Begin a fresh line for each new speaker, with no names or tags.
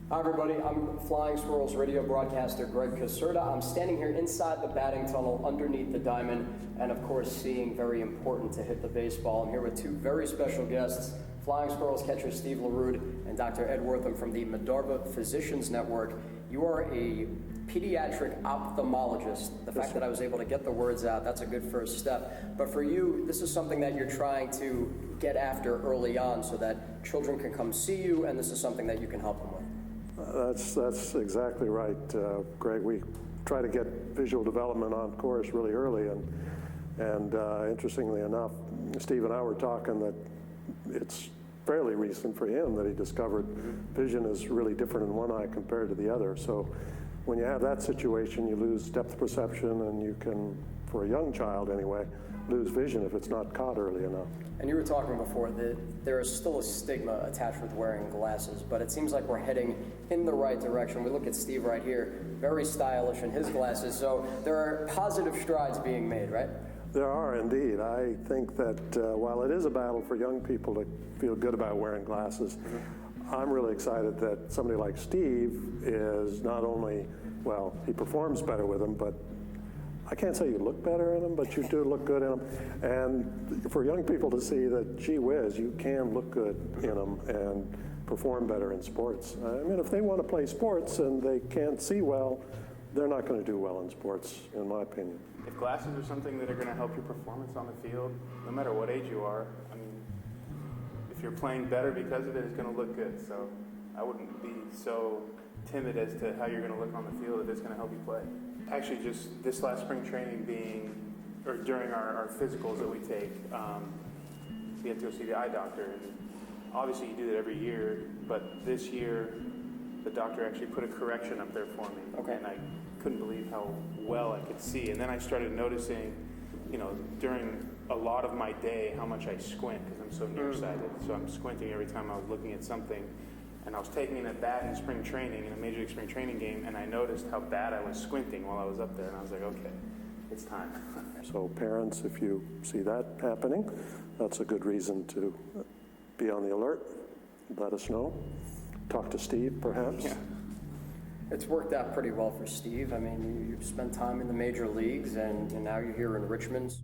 Hi everybody, I'm Flying Squirrels radio broadcaster Greg Caserta. I'm standing here inside the batting tunnel underneath the diamond and of course seeing very important to hit the baseball. I'm here with two very special guests, Flying Squirrels catcher Steve Lerud and Dr. Ed Wortham from the MEDARVA Physician Network. You are a pediatric ophthalmologist. The fact that I was able to get the words out, that's a good first step. But for you, this is something that you're trying to get after early on so that children can come see you, and this is something that you can help them with.
That's exactly right, Greg. We try to get visual development on course really early, and interestingly enough, Steve and I were talking that it's fairly recent for him that he discovered vision is really different in one eye compared to the other. So when you have that situation, you lose depth perception, and you can, for a young child anyway, lose vision if it's not caught early enough.
And you were talking before that there is still a stigma attached with wearing glasses, but it seems like we're heading in the right direction. We look at Steve right here, very stylish in his glasses, so there are positive strides being made, right?
There are indeed. I think that while it is a battle for young people to feel good about wearing glasses, I'm really excited that somebody like Steve is not only, well, he performs better with them, but I can't say you look better in them, but you do look good in them. And for young people to see that, gee whiz, you can look good in them and perform better in sports. I mean, if they want to play sports and they can't see well, they're not going to do well in sports, in my opinion.
If glasses are something that are going to help your performance on the field, no matter what age you are, I mean, if you're playing better because of it, it's going to look good. So I wouldn't be so timid as to how you're going to look on the field if it's going to help you play. Actually, just this last spring training or during our physicals that we take, we have to go see the eye doctor. And obviously you do that every year, but this year the doctor actually put a correction up there for me.
Okay.
And I couldn't believe how well I could see. And then I started noticing, during a lot of my day, how much I squint because I'm so nearsighted. So I'm squinting every time I was looking at something. And I was taking a bat in spring training, in a Major League spring training game, and I noticed how bad I was squinting while I was up there. And I was like, okay, it's time.
So parents, if you see that happening, that's a good reason to be on the alert. Let us know. Talk to Steve, perhaps.
Yeah. It's worked out pretty well for Steve. I mean, you've spent time in the major leagues, and now you're here in Richmond.